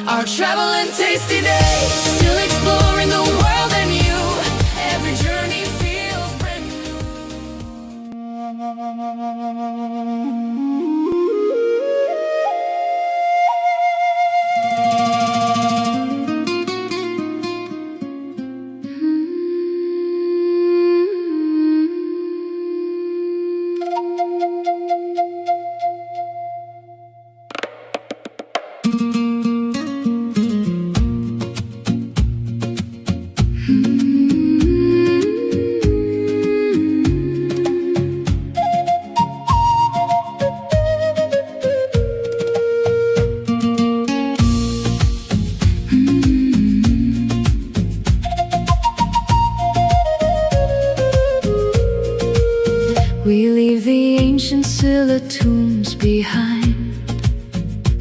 Our travel and tasty days, still exploring the world and you. Every journey feels brand We leave the ancient Silla tombs behind,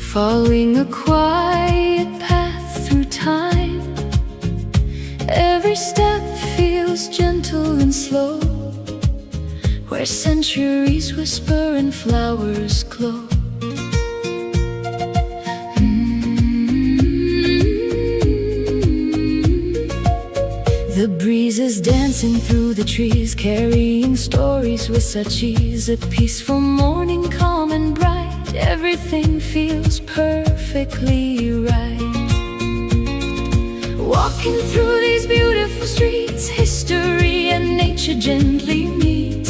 following a quiet path through time. Every step feels gentle and slow, where centuries whisper and flowers glow. The breeze is dancing through the trees, carrying stories with such ease. A peaceful morning, calm and bright, everything feels perfectly right. Walking through these beautiful streets, history and nature gently meet.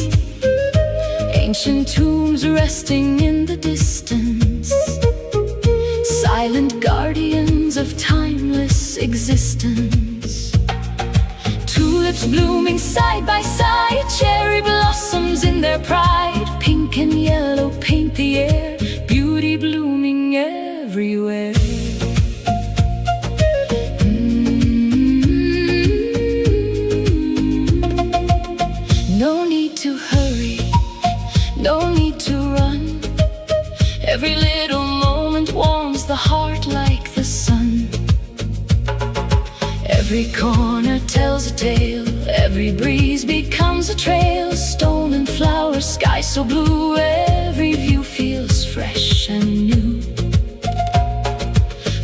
Ancient tombs resting in the distance, silent guardians of timeless existence. Tulips blooming side by side, cherry blossoms in their pride. Pink and yellow paint the air, beauty blooming everywhere. No need to hurry, no need to run. Every little moment warms the heart like the sun. Every corner tells a tale, every breeze becomes a trail. Stone and flowers, sky so blue, every view feels fresh and new.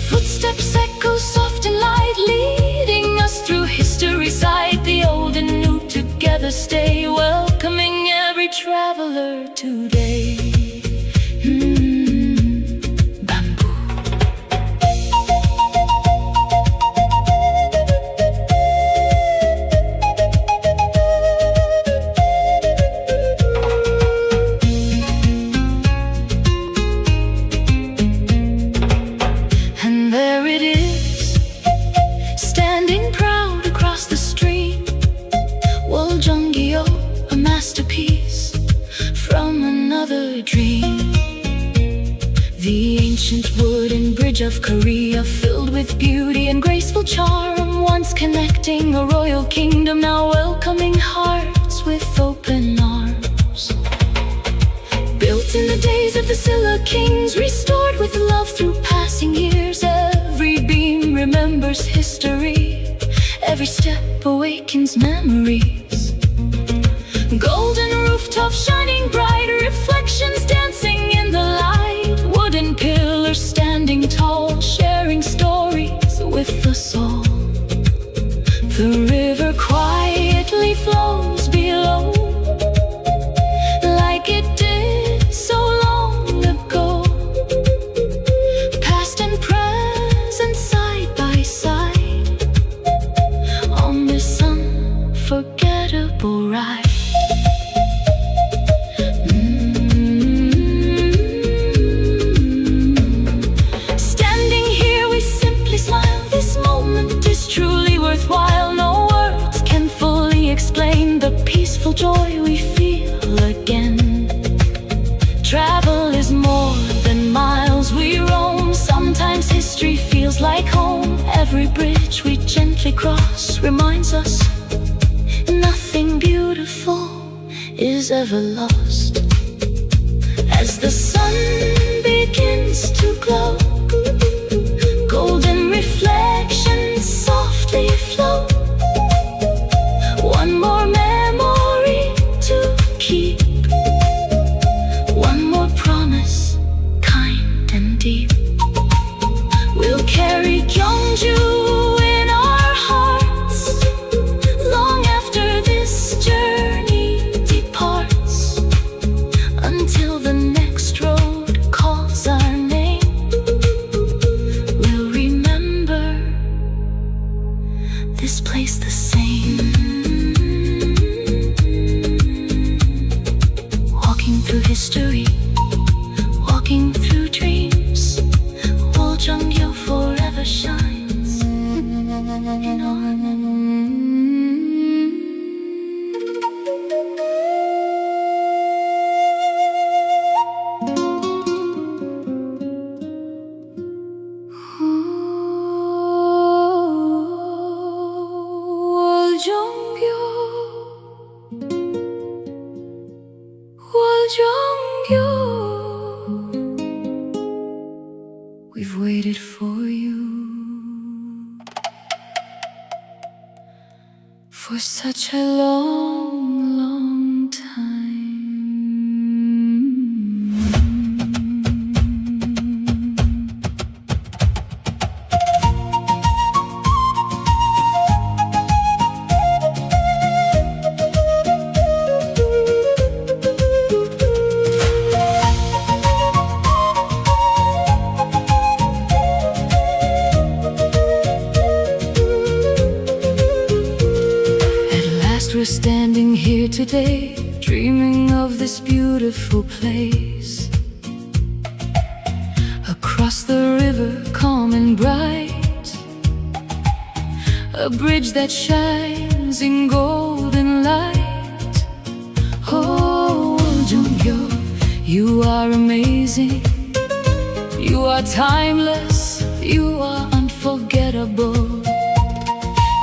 Footsteps echo soft and light, leading us through history's side. The old and new together stay, welcoming every traveler today. Woljeonggyo, a masterpiece from another dream. The ancient wooden bridge of Korea, filled with beauty and graceful charm, once connecting a royal kingdom, now welcoming hearts with open arms. Built in the days of the Silla kings, restored with love through passing years. Every beam remembers history, every step awakens memories. Golden rooftops shining bright, reflections dancing in the light. Wooden pillars standing tall, sharing stories with us all. The river quietly flows below, like it did so long ago. Past and present side by side, on this unforgettable ride. Standing here we simply smile, this moment is truly worthwhile. No words can fully explain the peaceful joy we feel again. Travel is more than miles we roam, sometimes history feels like home. Every bridge we gently cross reminds us nothing beautiful is ever lost. As the sun begins to glow, golden reflections softly flow. One more memory to keep, one more promise, kind and deep. We'll carry for such a long, long time. We're standing here today, dreaming of this beautiful place. Across the river, calm and bright, a bridge that shines in golden light. Oh, Woljeonggyo, you are amazing. You are timeless, you are unforgettable.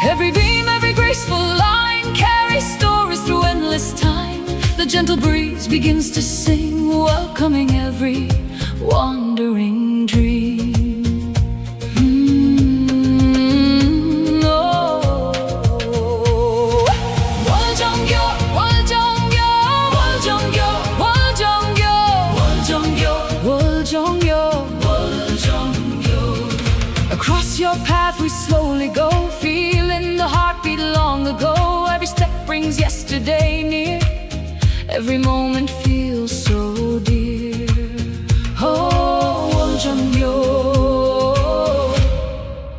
Every beam, every graceful line carries stories through endless time. The gentle breeze begins to sing, welcoming every wandering dream. Oh. Woljeonggyo, Woljeonggyo, Woljeonggyo, Woljeonggyo, Woljeonggyo, Woljeonggyo. Across your path we slowly go, feeling the heartbeat long ago. Every step brings yesterday near, every moment feels so dear. Oh, Woljeonggyo,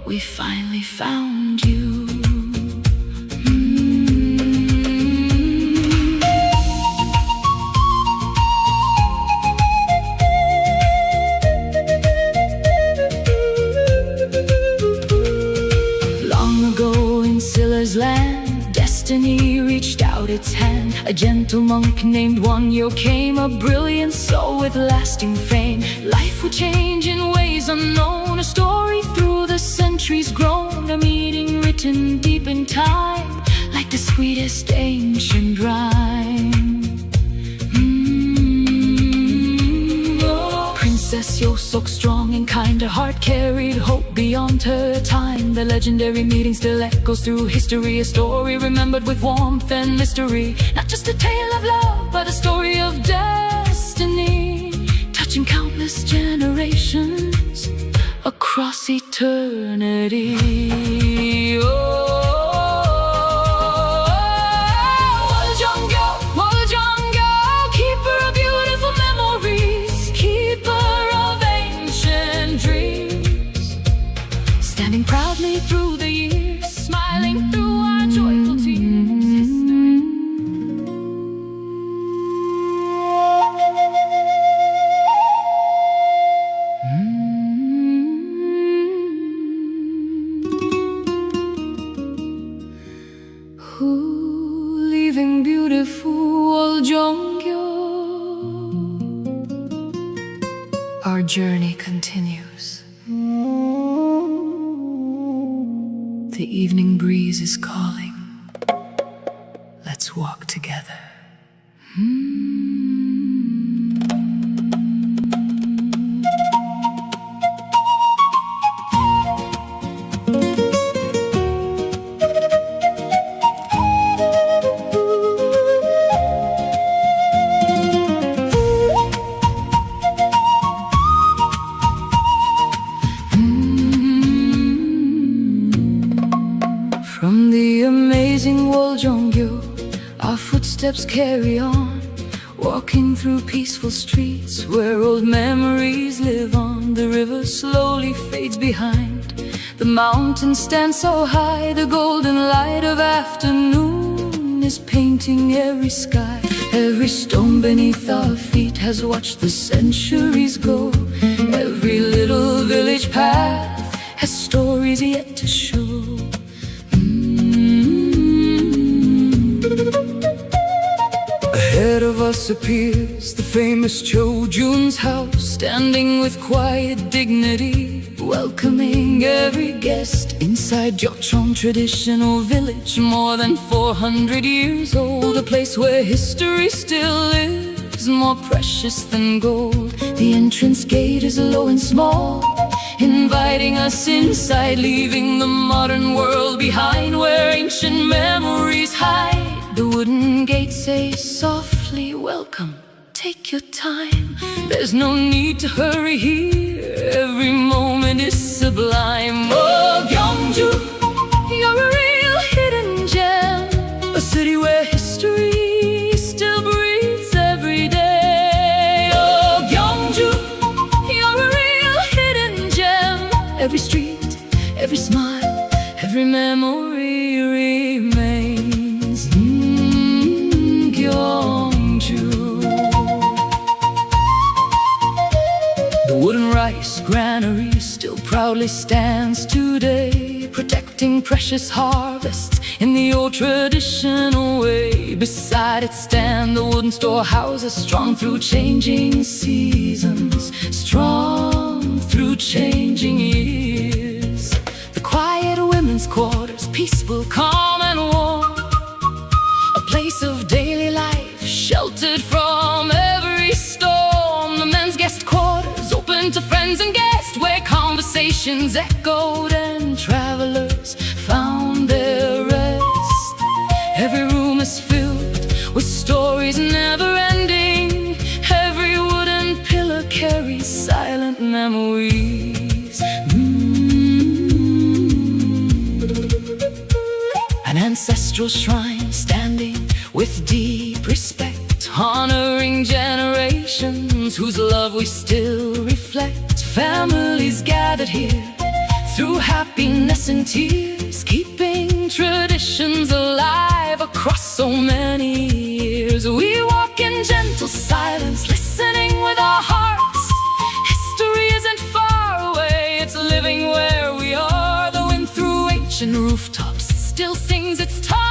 we finally found you. Silla's land, destiny reached out its hand. A gentle monk named Wonhyo came, a brilliant soul with lasting fame. Life would change in ways unknown, a story through the centuries grown, a meeting written deep in time, like the sweetest ancient rhyme. Princess Yoseok, strong and kind, her heart carried hope beyond her time. The legendary meeting still echoes through history, a story remembered with warmth and mystery. Not just a tale of love, but a story of destiny, touching countless generations across eternity. Oh. Proudly through the years, smiling through our joyful tears. Leaving beautiful Woljeonggyo, our journey continues. The evening breeze is calling. Let's walk together. From the amazing Woljeonggyo, our footsteps carry on, walking through peaceful streets where old memories live on. The river slowly fades behind, the mountains stand so high, the golden light of afternoon is painting every sky. Every stone beneath our feet has watched the centuries go. Every little village path has stories yet to show. Ahead of us appears the famous Chojun's house, standing with quiet dignity, welcoming every guest inside Joseon traditional village, more than 400 years old, a place where history still lives, more precious than gold. The entrance gate is low and small, inviting us inside, leaving the modern world behind, where ancient memories hide. The wooden gates say softly, welcome, take your time. There's no need to hurry here, every moment is sublime. Oh, Gyeongju, you're a real hidden gem, a city where history still breathes every day. Oh, Gyeongju, you're a real hidden gem. Every street, every smile, every memory remains. Gyeongju. The wooden rice granary still proudly stands today, protecting precious harvests in the old traditional way. Beside it stand the wooden storehouses, strong through changing seasons, strong through changing years. The quiet women's quarters, peaceful, calm and warm, a place of daily life, sheltered from every storm. The men's guest quarters, open to friends and guests, where conversations echoed and travelers found their rest. Every room is filled with stories never ending. Every wooden pillar carries silent memories. An ancestral shrine standing with deep respect, honoring generations whose love we still reflect. Families gathered here through happiness and tears, keeping traditions alive across so many years. We walk in gentle silence, listening with our hearts. History isn't far away, it's living where we are. The wind through ancient rooftops still sings its time.